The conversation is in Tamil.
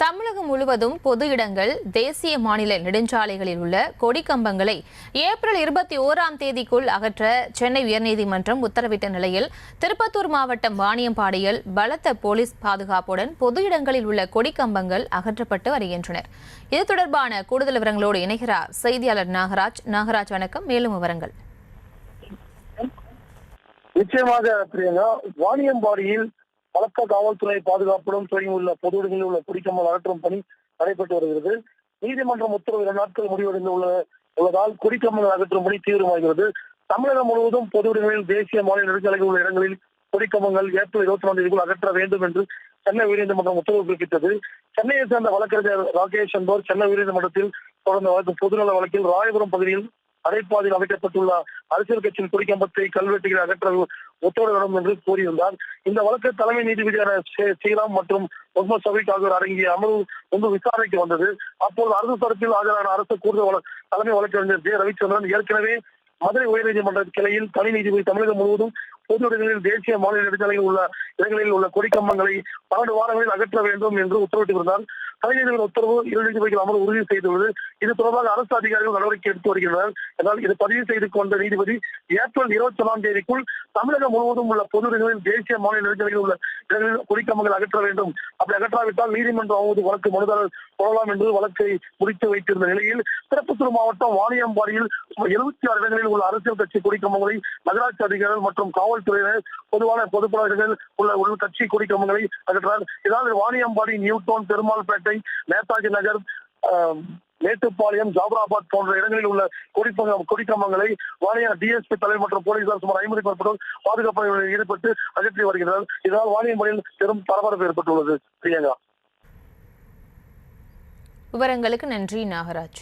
தமிழகம் முழுவதும் பொது இடங்கள், தேசிய மாநில நெடுஞ்சாலைகளில் உள்ள கொடிக்கம்பங்களை ஏப்ரல் 21ஆம் தேதிக்குள் அகற்ற சென்னை உயர்நீதிமன்றம் உத்தரவிட்ட நிலையில் திருப்பத்தூர் மாவட்டம் வாணியம்பாடியில் பலத்த போலீஸ் பாதுகாப்புடன் பொது இடங்களில் உள்ள கொடிக்கம்பங்கள் அகற்றப்பட்டு வருகின்றனர். இது தொடர்பான கூடுதல் விவரங்களோடு இணைகிறார் செய்தியாளர் நாகராஜ். நாகராஜ், வணக்கம். மேலும் விவரங்கள். நிச்சயமாக பிரியங்கா, வாணியம்பாடியில் பலத்த காவல்துறை பாதுகாப்புடன் தொடங்கியுள்ள பொது இடங்களில் உள்ள கொடிக்கம்பங்கள் அகற்றும் பணி நடைபெற்று வருகிறது. நீதிமன்றம் உத்தரவு 2 நாட்கள் முடிவடைந்து உள்ளதால் கொடிக்கம்பங்கள் அகற்றும் பணி தீவிரமாகிறது. தமிழகம் முழுவதும் பொது இடங்களில், தேசிய மாநில நெடுஞ்சாலைகள் உள்ள இடங்களில் கொடிக்கம்பங்கள் ஏப்ரல் 24ஆம் தேதிக்குள் அகற்ற வேண்டும் என்று சென்னை உயர்நீதிமன்றம் உத்தரவு பிறப்பித்தது. சென்னையை சேர்ந்த வழக்கறிஞர் ராகேஷ் என்பவர் சென்னை உயர்நீதிமன்றத்தில் தொடர்ந்த பொதுநல வழக்கில் ராயபுரம் பகுதியில் அடைப்பாதையில் அமைக்கப்பட்டுள்ள அரசியல் கட்சியின் கொடிக்கம்பத்தை கல்வெட்டுகளை அகற்ற உத்தரவிட வேண்டும் என்று கூறியிருந்தார். இந்த வழக்கு தலைமை நீதிபதியான ஸ்ரீராம் மற்றும் முகமது சபீக் ஆகியோர் அடங்கிய அமர்வு முன்பு விசாரணைக்கு வந்தது. அப்போது அரசு தரப்பில் ஆஜரான அரசு கூடுதல் தலைமை வழக்கறிஞர் ஜே ரவிச்சந்திரன் ஏற்கனவே மதுரை உயர்நீதிமன்ற கிளையில் தனி நீதிபதி தமிழகம் முழுவதும் பொது இடங்களில், தேசிய மாநில நெடுஞ்சாலையில் உள்ள இடங்களில் உள்ள கொடிக்கம்பங்களை 12 வாரங்களில் அகற்ற வேண்டும் என்று உத்தரவிட்டிருந்தார். தனி நீதிபதி உத்தரவு 2 நீதிபதிகள் அமர்வு உறுதி செய்துள்ளது. இது தொடர்பாக அரசு அதிகாரிகள் நடவடிக்கை எடுத்து வருகின்றனர். என்றால் இது பதிவு செய்து கொண்ட நீதிபதி ஏப்ரல் 21ஆம் தேதிக்குள் தமிழகம் முழுவதும் உள்ள பொது இடங்களில், தேசிய மாநில நெடுஞ்சாலையில் உள்ள இடங்களில் கொடிக்கம்பங்கள் அகற்ற வேண்டும். அப்படி அகற்றாவிட்டால் நீதிமன்றம் அவமதிப்பு வழக்கு மனுதாரர் போடலாம் என்று வழக்கை முடித்து வைத்திருந்த நிலையில் திருப்பத்தூர் மாவட்டம் வாணியம்பாடியில் 76 இடங்களில் உள்ள அரசியல் கட்சி கொடிக்கம்பங்களை நகராட்சி அதிகாரிகள் மற்றும் காவல்துறையினர் பொதுப்பட இடங்களில் உள்ள கட்சி கொடிக்கம்பங்களை அகற்றார். இதனால் வாணியம்பாடி, நியூடவுன், பெருமாள்பேட்டை, நேதாஜி நகர், மேட்டுப்பாளையம், ஜாபராபாத் போன்ற இடங்களில் உள்ள கொடிக்கம்பங்களை வாணியம் டிஎஸ்பி தலைவர் மற்றும் போலீசார் சுமார் 50 மேற்பட்டோர் பாதுகாப்பு பணிகளில் ஈடுபட்டு அகற்றி வருகிறார். இதனால் வாணியம்பாடியில் பெரும் பரபரப்பு ஏற்பட்டுள்ளது. பிரியங்கா, விவரங்களுக்கு நன்றி நாகராஜ்.